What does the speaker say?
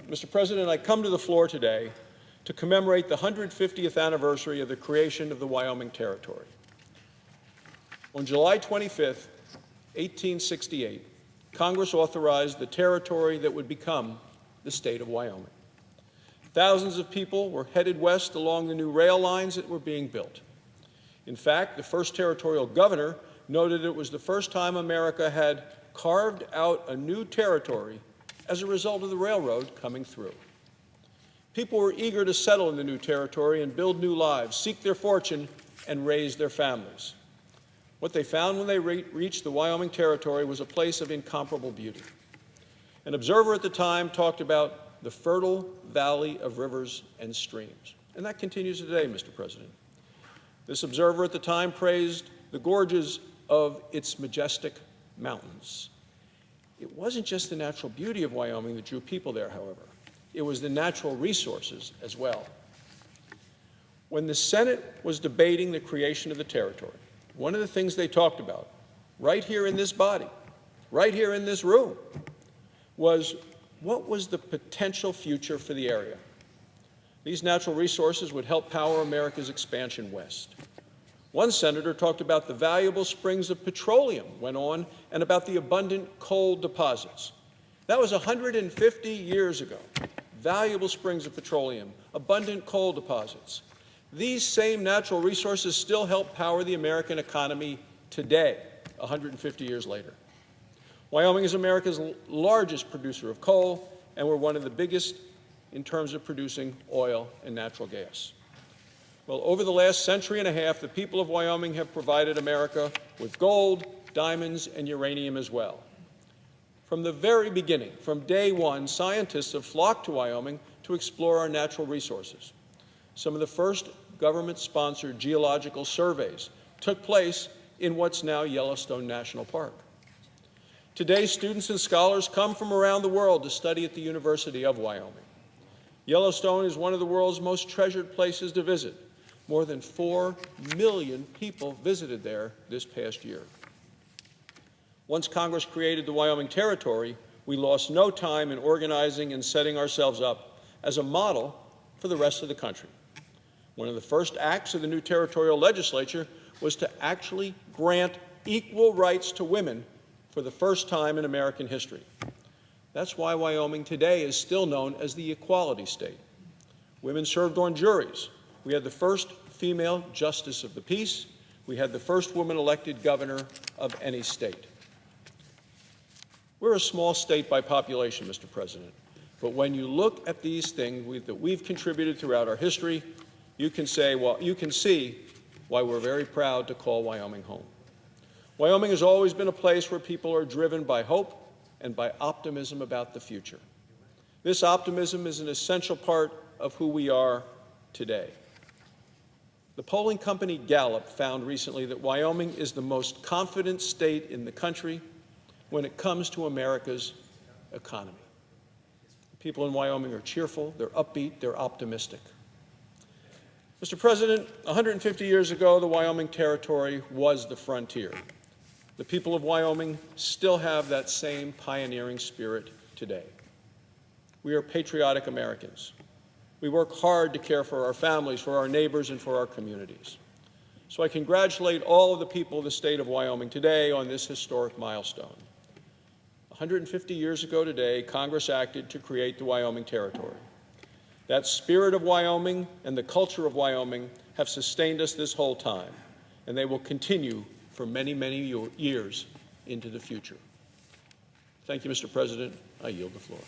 Mr. President, I come to the floor today to commemorate the 150th anniversary of the creation of the Wyoming Territory. On July 25, 1868, Congress authorized the territory that would become the state of Wyoming. Thousands of people were headed west along the new rail lines that were being built. In fact, the first territorial governor noted it was the first time America had carved out a new territory as a result of the railroad coming through. People were eager to settle in the new territory and build new lives, seek their fortune, and raise their families. What they found when they reached the Wyoming Territory was a place of incomparable beauty. An observer at the time talked about the fertile valley of rivers and streams. And that continues today, Mr. President. This observer at the time praised the gorges of its majestic mountains. It wasn't just the natural beauty of Wyoming that drew people there, however. It was the natural resources as well. When the Senate was debating the creation of the territory, one of the things they talked about, right here in this body, right here in this room, was what was the potential future for the area. These natural resources would help power America's expansion west. One senator talked about the valuable springs of petroleum, went on, and about the abundant coal deposits. That was 150 years ago. Valuable springs of petroleum, abundant coal deposits. These same natural resources still help power the American economy today, 150 years later. Wyoming is America's largest producer of coal, and we're one of the biggest in terms of producing oil and natural gas. Well, over the last century and a half, the people of Wyoming have provided America with gold, diamonds, and uranium as well. From the very beginning, from day one, scientists have flocked to Wyoming to explore our natural resources. Some of the first government-sponsored geological surveys took place in what's now Yellowstone National Park. Today, students and scholars come from around the world to study at the University of Wyoming. Yellowstone is one of the world's most treasured places to visit. More than 4 million people visited there this past year. Once Congress created the Wyoming Territory, we lost no time in organizing and setting ourselves up as a model for the rest of the country. One of the first acts of the new territorial legislature was to actually grant equal rights to women for the first time in American history. That's why Wyoming today is still known as the Equality State. Women served on juries. We had the first female justice of the peace. We had the first woman elected governor of any state. We're a small state by population, Mr. President, but when you look at these things that we've contributed throughout our history, you can see why we're very proud to call Wyoming home. Wyoming has always been a place where people are driven by hope and by optimism about the future. This optimism is an essential part of who we are today. The polling company Gallup found recently that Wyoming is the most confident state in the country when it comes to America's economy. People in Wyoming are cheerful, they're upbeat, they're optimistic. Mr. President, 150 years ago, the Wyoming Territory was the frontier. The people of Wyoming still have that same pioneering spirit today. We are patriotic Americans. We work hard to care for our families, for our neighbors, and for our communities. So I congratulate all of the people of the state of Wyoming today on this historic milestone. 150 years ago today, Congress acted to create the Wyoming Territory. That spirit of Wyoming and the culture of Wyoming have sustained us this whole time, and they will continue for many, many years into the future. Thank you, Mr. President. I yield the floor.